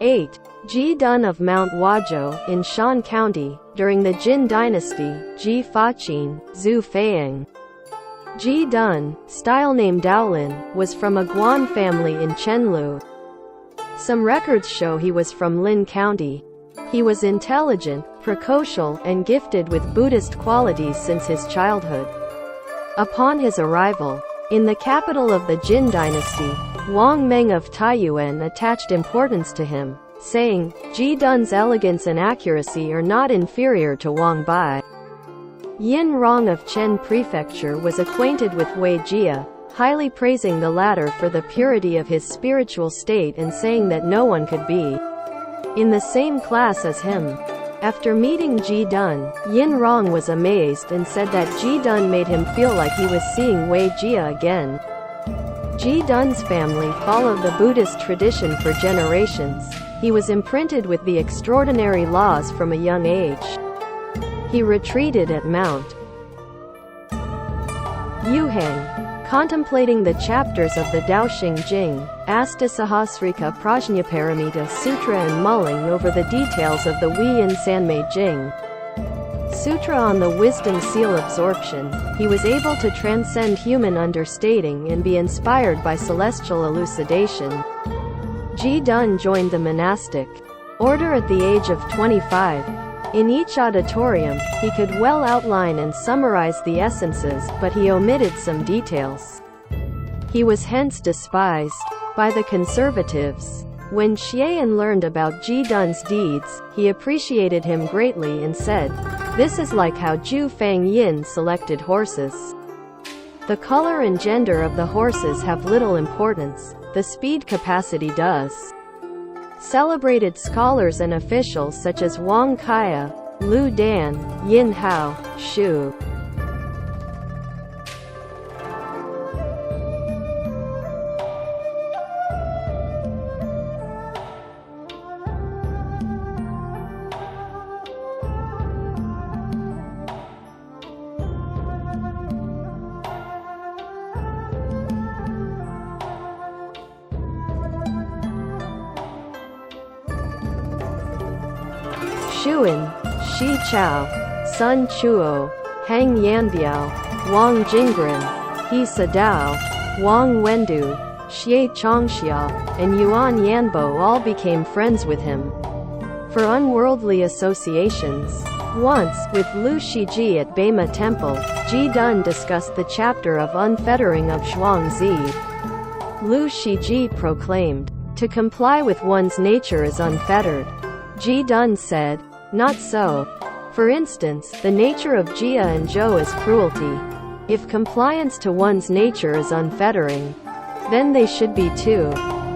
8. Ji Dun of Mount Huazhou, in Shan County, during the Jin Dynasty, Ji Faqin, Zhu Feiying. Ji Dun, style name Daolin, was from a Guan family in Chenlu. Some records show he was from Lin County. He was intelligent, precocial, and gifted with Buddhist qualities since his childhood. Upon his arrival in the capital of the Jin dynasty, Wang Meng of Taiyuan attached importance to him, saying, Ji Dun's elegance and accuracy are not inferior to Wang Bai. Yin Rong of Chen Prefecture was acquainted with Wei Jia, highly praising the latter for the purity of his spiritual state and saying that no one could be in the same class as him. After meeting Ji Dun, Yin Rong was amazed and said that Ji Dun made him feel like he was seeing Wei Jia again. Ji Dun's family followed the Buddhist tradition for generations. He was imprinted with the extraordinary laws from a young age. He retreated at Mount Yuhang, contemplating the chapters of the Daoxing Jing, Astasahasrika Prajnaparamita Sutra and mulling over the details of the Huiyin Sanmei Jing Sutra on the wisdom seal absorption, he was able to transcend human understanding and be inspired by celestial elucidation. Ji Dun joined the monastic order at the age of 25. In each auditorium, he could well outline and summarize the essences, but he omitted some details. He was hence despised by the conservatives. When Xian learned about Ji Dun's deeds, he appreciated him greatly and said, "This is like how Zhu Fangyin selected horses. The color and gender of the horses have little importance, the speed capacity does." Celebrated scholars and officials such as Wang Kaya, Lu Dan, Yin Hao, Shu Shuan, Shi Chao, Sun Chuo, Hang Yanbiao, Wang Jingren, He Sadao, Wang Wendu, Xie Chongxia, and Yuan Yanbo all became friends with him for unworldly associations. Once, with Lu Shiji at Beima Temple, Ji Dun discussed the chapter of unfettering of Zhuangzi. Lu Shiji proclaimed, "To comply with one's nature is unfettered." Ji Dun said, "Not so. For instance, the nature of Jia and Zhou is cruelty. If compliance to one's nature is unfettering, then they should be too."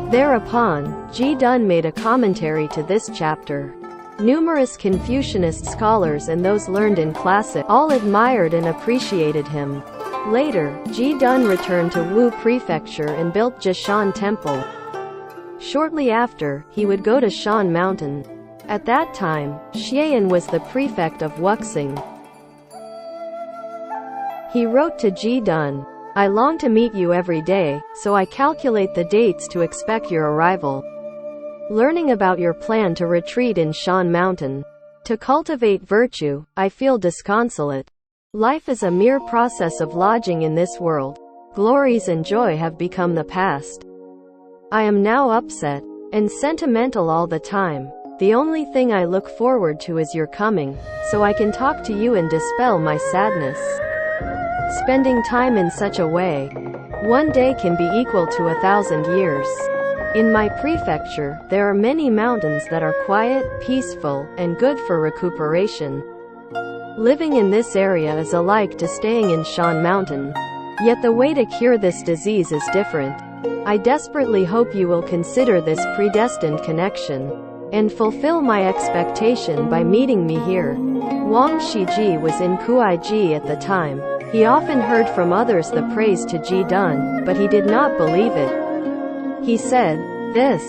Thereupon, Ji Dun made a commentary to this chapter. Numerous Confucianist scholars and those learned in classic all admired and appreciated him. Later, Ji Dun returned to Wu Prefecture and built Jishan Temple. Shortly after, he would go to Shan Mountain. At that time, Xian was the prefect of Wuxing. He wrote to Ji Dun, "I long to meet you every day, so I calculate the dates to expect your arrival. Learning about your plan to retreat in Shan Mountain, to cultivate virtue, I feel disconsolate. Life is a mere process of lodging in this world. Glories and joy have become the past. I am now upset and sentimental all the time. The only thing I look forward to is your coming, so I can talk to you and dispel my sadness. Spending time in such a way, one day can be equal to 1,000 years. In my prefecture, there are many mountains that are quiet, peaceful, and good for recuperation. Living in this area is alike to staying in Shan Mountain. Yet the way to cure this disease is different. I desperately hope you will consider this predestined connection and fulfill my expectation by meeting me here." Wang Shiji was in Kuai-ji at the time. He often heard from others the praise to Ji Dun, but he did not believe it. He said, "This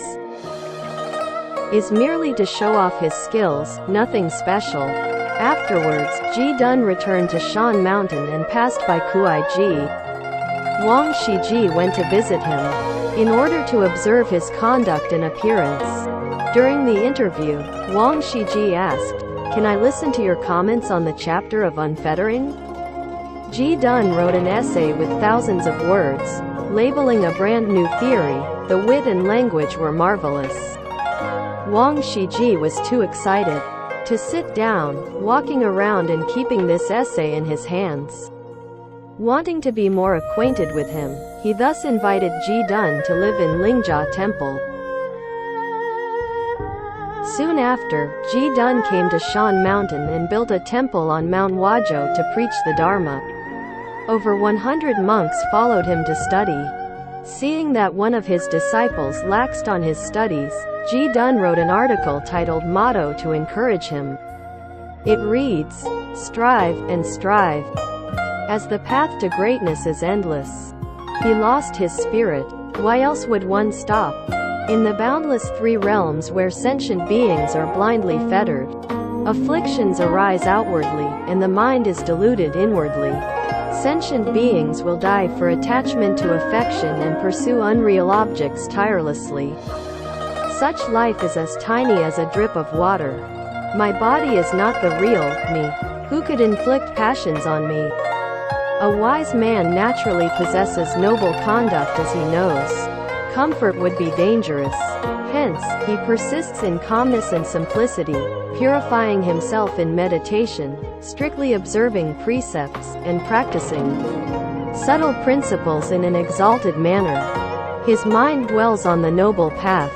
is merely to show off his skills, nothing special." Afterwards, Ji Dun returned to Shan Mountain and passed by Kuai-ji. Wang Shiji went to visit him in order to observe his conduct and appearance. During the interview, Wang Shiji asked, "Can I listen to your comments on the chapter of unfettering?" Ji Dun wrote an essay with thousands of words, labeling a brand new theory. The wit and language were marvelous. Wang Shiji was too excited to sit down, walking around and keeping this essay in his hands. Wanting to be more acquainted with him, he thus invited Ji Dun to live in Lingjia Temple. Soon after, Ji Dun came to Shan Mountain and built a temple on Mount Huazhou to preach the Dharma. Over 100 monks followed him to study. Seeing that one of his disciples laxed on his studies, Ji Dun wrote an article titled Motto to encourage him. It reads, "Strive and strive, as the path to greatness is endless." He lost his spirit. Why else would one stop? In the boundless three realms where sentient beings are blindly fettered, afflictions arise outwardly, and the mind is deluded inwardly. Sentient beings will die for attachment to affection and pursue unreal objects tirelessly. Such life is as tiny as a drip of water. My body is not the real me. Who could inflict passions on me? A wise man naturally possesses noble conduct as he knows comfort would be dangerous. Hence, he persists in calmness and simplicity, purifying himself in meditation, strictly observing precepts, and practicing subtle principles in an exalted manner. His mind dwells on the noble path.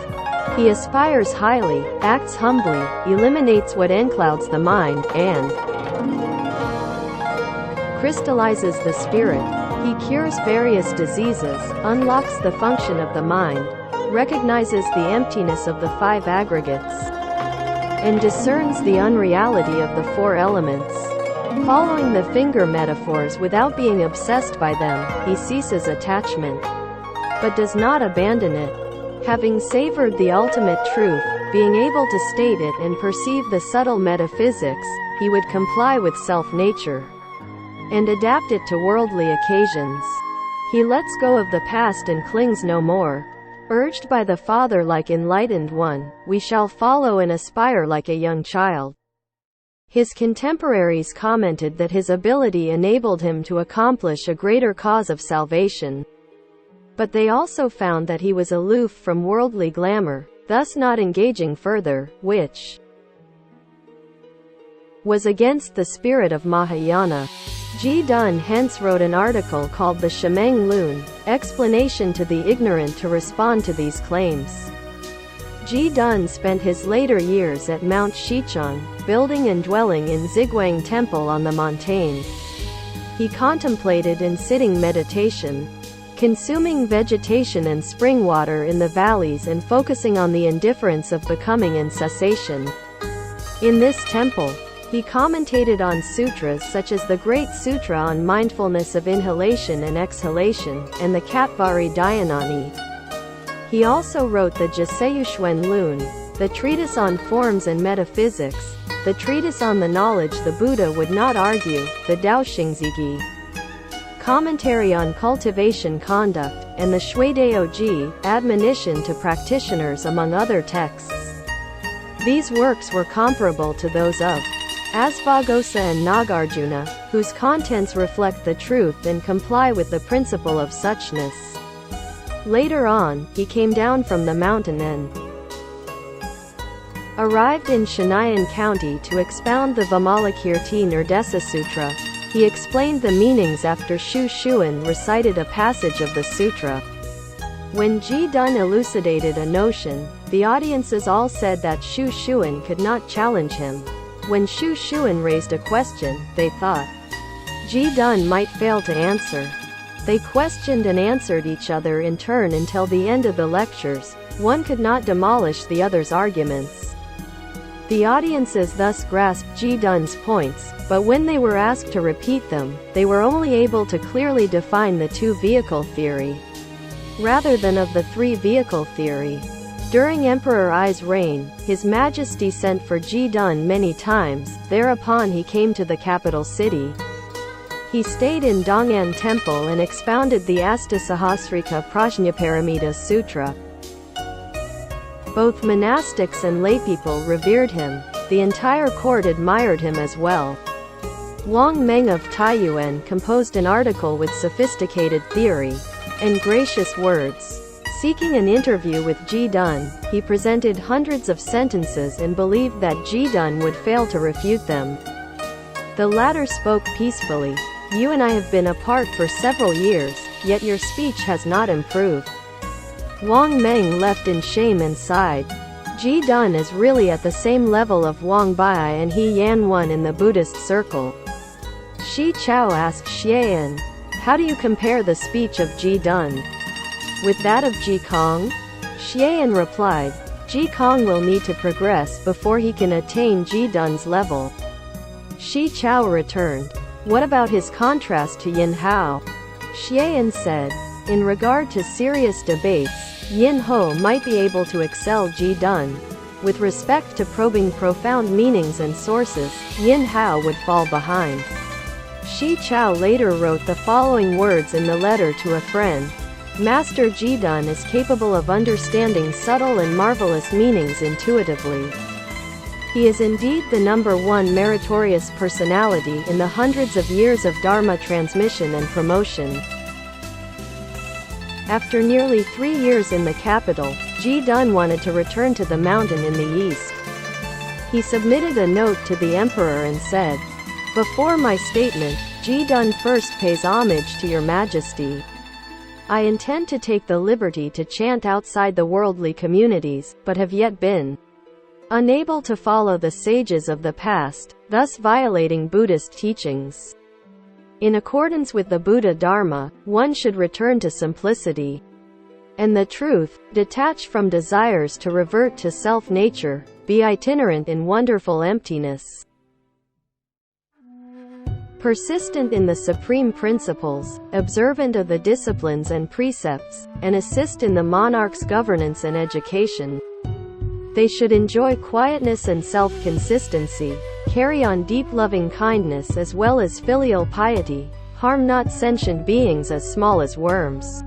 He aspires highly, acts humbly, eliminates what enclouds the mind, and crystallizes the spirit. He cures various diseases, unlocks the function of the mind, recognizes the emptiness of the five aggregates, and discerns the unreality of the four elements. Following the finger metaphors without being obsessed by them, he ceases attachment, but does not abandon it. Having savored the ultimate truth, being able to state it and perceive the subtle metaphysics, he would comply with self-nature and adapt it to worldly occasions. He lets go of the past and clings no more. Urged by the Father like enlightened one, we shall follow and aspire like a young child. His contemporaries commented that his ability enabled him to accomplish a greater cause of salvation. But they also found that he was aloof from worldly glamour, thus not engaging further, which was against the spirit of Mahayana. Ji Dun hence wrote an article called the Shemeng Lun, Explanation to the Ignorant to respond to these claims. Ji Dun spent his later years at Mount Shicheng, building and dwelling in Ziguang Temple on the montane. He contemplated in sitting meditation, consuming vegetation and spring water in the valleys and focusing on the indifference of becoming and cessation. In this temple, he commentated on sutras such as the Great Sutra on Mindfulness of Inhalation and Exhalation, and the Katvari Dhyani. He also wrote the Jaseyushuen Lun, the treatise on forms and metaphysics, the treatise on the knowledge the Buddha would not argue, the Daoxingzigi, commentary on cultivation conduct, and the Shuideoji, admonition to practitioners, among other texts. These works were comparable to those of Asvaghosha and Nagarjuna, whose contents reflect the truth and comply with the principle of suchness. Later on, he came down from the mountain and arrived in Shanayan County to expound the Vimalakirti Nirdesa Sutra. He explained the meanings after Shu Shuan recited a passage of the sutra. When Ji Dun elucidated a notion, the audiences all said that Shu Shuan could not challenge him. When Shu Shuan raised a question, they thought Ji Dun might fail to answer. They questioned and answered each other in turn until the end of the lectures. One could not demolish the other's arguments. The audiences thus grasped Ji Dun's points, but when they were asked to repeat them, they were only able to clearly define the two-vehicle theory, rather than of the three-vehicle theory. During Emperor Ai's reign, His Majesty sent for Ji Dun many times. Thereupon he came to the capital city. He stayed in Dong'an Temple and expounded the Astasahasrika Prajnaparamita Sutra. Both monastics and laypeople revered him. The entire court admired him as well. Wang Meng of Taiyuan composed an article with sophisticated theory and gracious words. Seeking an interview with Ji Dun, he presented hundreds of sentences and believed that Ji Dun would fail to refute them. The latter spoke peacefully. "You and I have been apart for several years, yet your speech has not improved." Wang Meng left in shame and sighed. Ji Dun is really at the same level of Wang Bai and He Yanwen in the Buddhist circle. Shi Chao asked Xian, "How do you compare the speech of Ji Dun with that of Ji Kong?" Xian replied, "Ji Kong will need to progress before he can attain Ji Dun's level." Shi Chao returned, "What about his contrast to Yin Hao?" Xian said, "In regard to serious debates, Yin Ho might be able to excel Ji Dun. With respect to probing profound meanings and sources, Yin Hao would fall behind." Shi Chao later wrote the following words in the letter to a friend: "Master Ji Dun is capable of understanding subtle and marvelous meanings intuitively. He is indeed the #1 meritorious personality in the hundreds of years of Dharma transmission and promotion." After nearly 3 years in the capital, Ji Dun wanted to return to the mountain in the east. He submitted a note to the emperor and said, "Before my statement, Ji Dun first pays homage to your majesty. I intend to take the liberty to chant outside the worldly communities, but have yet been unable to follow the sages of the past, thus violating Buddhist teachings. In accordance with the Buddha Dharma, one should return to simplicity and the truth, detach from desires to revert to self-nature, be itinerant in wonderful emptiness, persistent in the supreme principles, observant of the disciplines and precepts, and assist in the monarch's governance and education. They should enjoy quietness and self-consistency, carry on deep loving kindness as well as filial piety, harm not sentient beings as small as worms.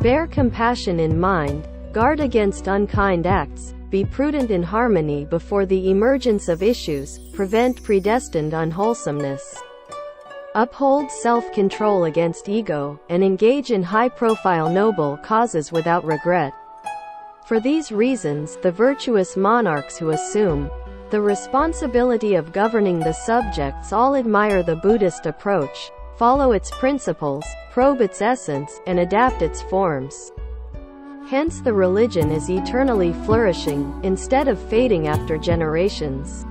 Bear compassion in mind, guard against unkind acts, be prudent in harmony before the emergence of issues, prevent predestined unwholesomeness. Uphold self-control against ego, and engage in high-profile noble causes without regret. For these reasons, the virtuous monarchs who assume the responsibility of governing the subjects all admire the Buddhist approach, follow its principles, probe its essence, and adapt its forms. Hence the religion is eternally flourishing, instead of fading after generations.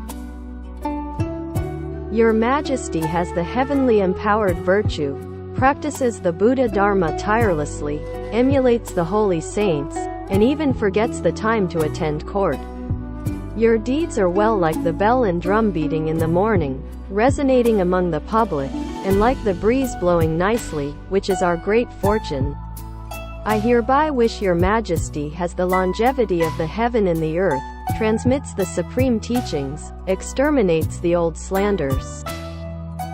Your Majesty has the heavenly empowered virtue, practices the Buddha Dharma tirelessly, emulates the holy saints, and even forgets the time to attend court. Your deeds are well like the bell and drum beating in the morning, resonating among the public, and like the breeze blowing nicely, which is our great fortune. I hereby wish your Majesty has the longevity of the heaven and the earth, transmits the supreme teachings, exterminates the old slanders,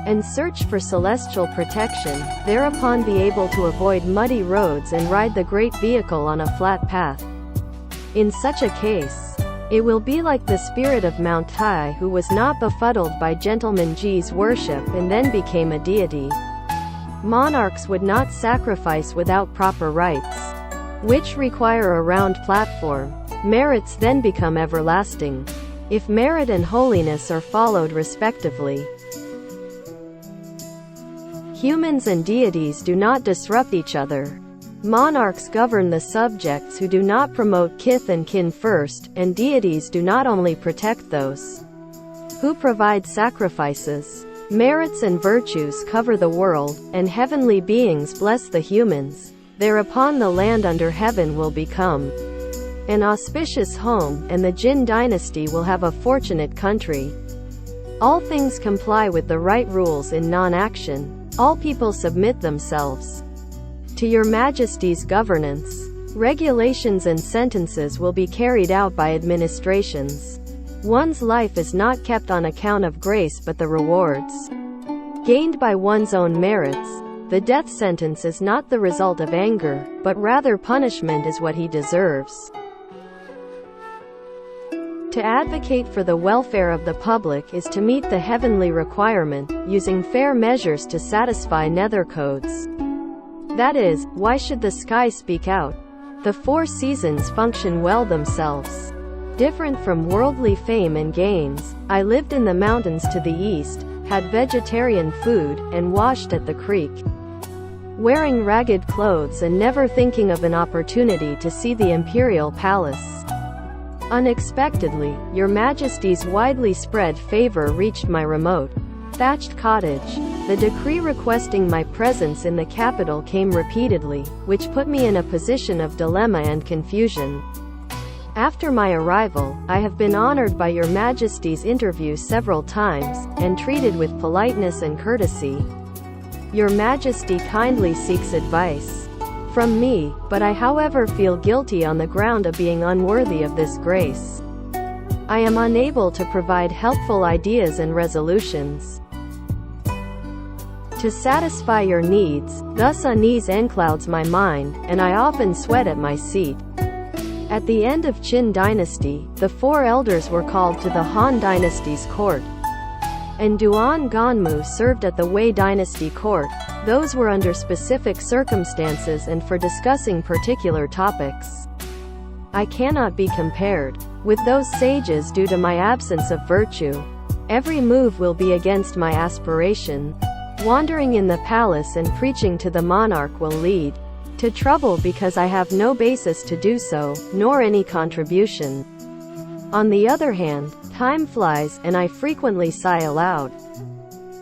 and search for celestial protection, thereupon be able to avoid muddy roads and ride the great vehicle on a flat path. In such a case, it will be like the spirit of Mount Tai who was not befuddled by Gentleman Ji's worship and then became a deity. Monarchs would not sacrifice without proper rites, which require a round platform. Merits then become everlasting, if merit and holiness are followed respectively. Humans and deities do not disrupt each other. Monarchs govern the subjects who do not promote kith and kin first, and deities do not only protect those who provide sacrifices. Merits and virtues cover the world, and heavenly beings bless the humans. Thereupon the land under heaven will become an auspicious home, and the Jin dynasty will have a fortunate country. All things comply with the right rules in non-action. All people submit themselves to your Majesty's governance. Regulations and sentences will be carried out by administrations. One's life is not kept on account of grace but the rewards gained by one's own merits. The death sentence is not the result of anger, but rather punishment is what he deserves. To advocate for the welfare of the public is to meet the heavenly requirement, using fair measures to satisfy nether codes. That is, why should the sky speak out? The four seasons function well themselves. Different from worldly fame and gains, I lived in the mountains to the east, had vegetarian food, and washed at the creek. Wearing ragged clothes and never thinking of an opportunity to see the imperial palace. Unexpectedly, Your Majesty's widely spread favor reached my remote, thatched cottage. The decree requesting my presence in the capital came repeatedly, which put me in a position of dilemma and confusion. After my arrival, I have been honored by Your Majesty's interview several times, and treated with politeness and courtesy. Your Majesty kindly seeks advice from me, but I however feel guilty on the ground of being unworthy of this grace. I am unable to provide helpful ideas and resolutions to satisfy your needs, thus unease enclouds my mind, and I often sweat at my seat. At the end of Qin dynasty, the four elders were called to the Han dynasty's court, and Duan Ganmu served at the Wei dynasty court. Those were under specific circumstances and for discussing particular topics. I cannot be compared with those sages due to my absence of virtue. Every move will be against my aspiration. Wandering in the palace and preaching to the monarch will lead to trouble because I have no basis to do so, nor any contribution. On the other hand, time flies, and I frequently sigh aloud.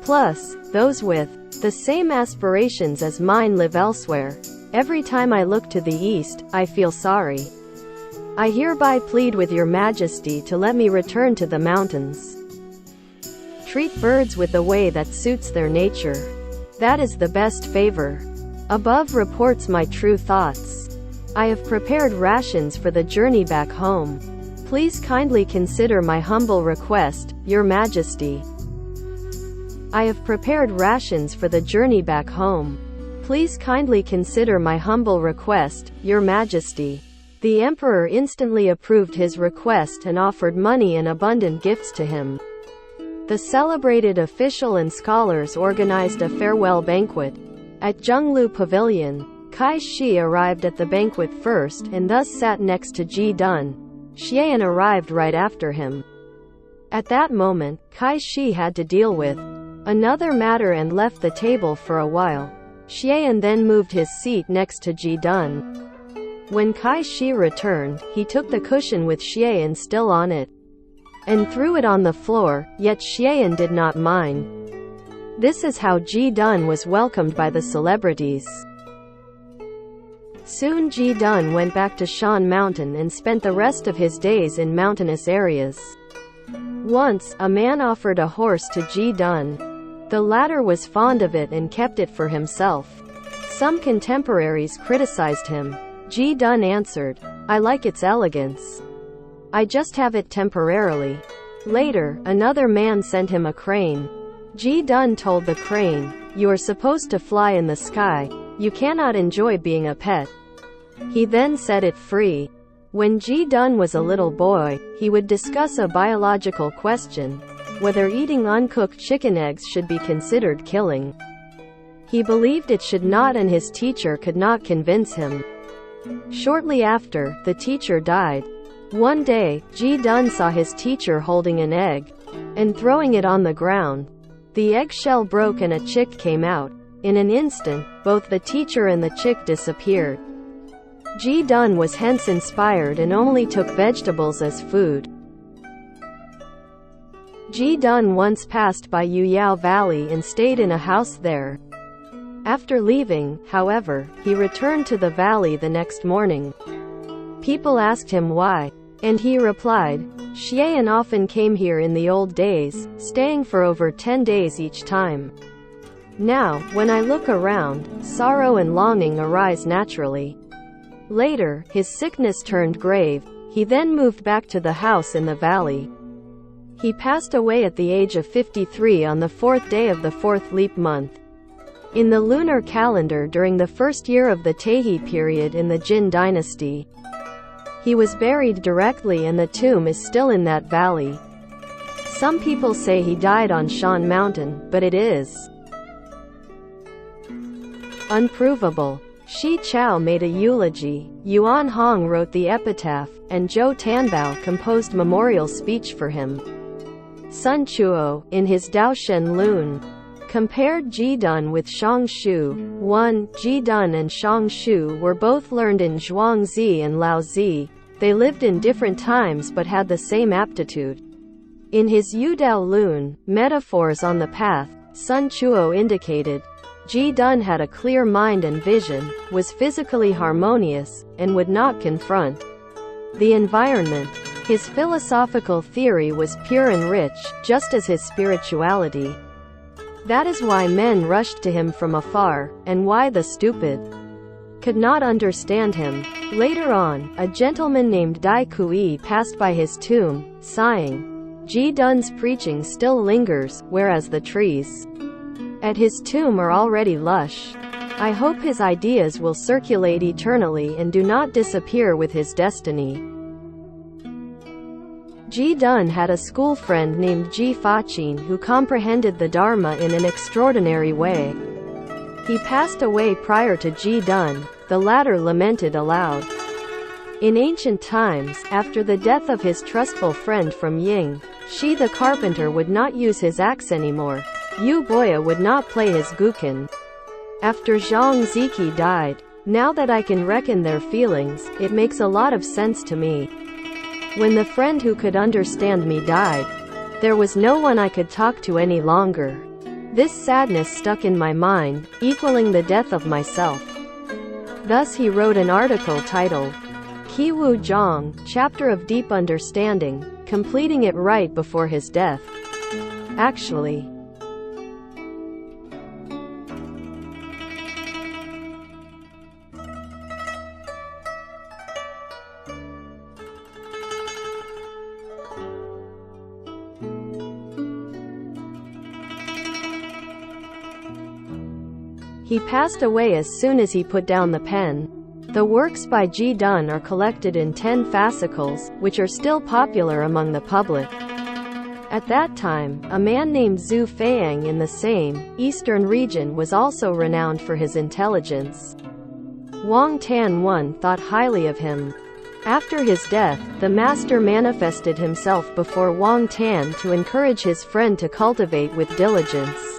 Plus, those with the same aspirations as mine live elsewhere. Every time I look to the east, I feel sorry. I hereby plead with Your Majesty to let me return to the mountains. Treat birds with the way that suits their nature. That is the best favor. Above reports my true thoughts. I have prepared rations for the journey back home. Please kindly consider my humble request, Your Majesty. I have prepared rations for the journey back home. Please kindly consider my humble request, Your Majesty. The emperor instantly approved his request and offered money and abundant gifts to him. The celebrated official and scholars organized a farewell banquet at Zhenglu Pavilion. Kai Shi arrived at the banquet first and thus sat next to Ji Dun. Xian arrived right after him. At that moment, Kai Shi had to deal with another matter and left the table for a while. Xian then moved his seat next to Ji Dun. When Kai Shi returned, he took the cushion with Xian still on it and threw it on the floor, yet Xian did not mind. This is how Ji Dun was welcomed by the celebrities. Soon Ji Dun went back to Shan Mountain and spent the rest of his days in mountainous areas. Once, a man offered a horse to Ji Dun. The latter was fond of it and kept it for himself. Some contemporaries criticized him. Ji Dun answered, "I like its elegance. I just have it temporarily." Later, another man sent him a crane. Ji Dun told the crane, "You are supposed to fly in the sky. You cannot enjoy being a pet." He then set it free. When Ji Dun was a little boy, he would discuss a biological question, whether eating uncooked chicken eggs should be considered killing. He believed it should not, and his teacher could not convince him. Shortly after, the teacher died. One day, Ji Dun saw his teacher holding an egg and throwing it on the ground. The eggshell broke and a chick came out. In an instant, both the teacher and the chick disappeared. Ji Dun was hence inspired and only took vegetables as food. Ji Dun once passed by Yuyao Valley and stayed in a house there. After leaving, however, he returned to the valley the next morning. People asked him why, and he replied, "Xian often came here in the old days, staying for over 10 days each time. Now, when I look around, sorrow and longing arise naturally." Later, his sickness turned grave. He then moved back to the house in the valley. He passed away at the age of 53 on the 4th day of the 4th leap month in the lunar calendar during the first year of the Taiji period in the Jin dynasty. He was buried directly and the tomb is still in that valley. Some people say he died on Shan Mountain, but it is unprovable. Shi Chao made a eulogy, Yuan Hong wrote the epitaph, and Zhou Tanbao composed memorial speech for him. Sun Chuo, in his Daoshen Lun, compared Ji Dun with Shang Shu. 1. Ji Dun and Shang Shu were both learned in Zhuangzi and Laozi. They lived in different times but had the same aptitude. In his Yudao Lun, Metaphors on the Path, Sun Chuo indicated, Ji Dun had a clear mind and vision, was physically harmonious, and would not confront the environment. His philosophical theory was pure and rich, just as his spirituality. That is why men rushed to him from afar, and why the stupid could not understand him. Later on, a gentleman named Dai Kui passed by his tomb, sighing, Ji Dun's preaching still lingers, whereas the trees at his tomb are already lush. I hope his ideas will circulate eternally and do not disappear with his destiny. Ji Dun had a school friend named Ji Fachin who comprehended the Dharma in an extraordinary way. He passed away prior to Ji Dun, the latter lamented aloud. In ancient times, after the death of his trustful friend from Ying, Shi the carpenter would not use his axe anymore. Yu Boya would not play his guqin. After Zhang Ziki died, now that I can reckon their feelings, it makes a lot of sense to me. When the friend who could understand me died, there was no one I could talk to any longer. This sadness stuck in my mind, equaling the death of myself. Thus he wrote an article titled, Qiwu Zhang, Chapter of Deep Understanding, completing it right before his death. Actually, he passed away as soon as he put down the pen. The works by Ji Dun are collected in 10 fascicles, which are still popular among the public. At that time, a man named Zhu Feiang in the same, eastern region was also renowned for his intelligence. Wang Tan thought highly of him. After his death, the master manifested himself before Wang Tan to encourage his friend to cultivate with diligence.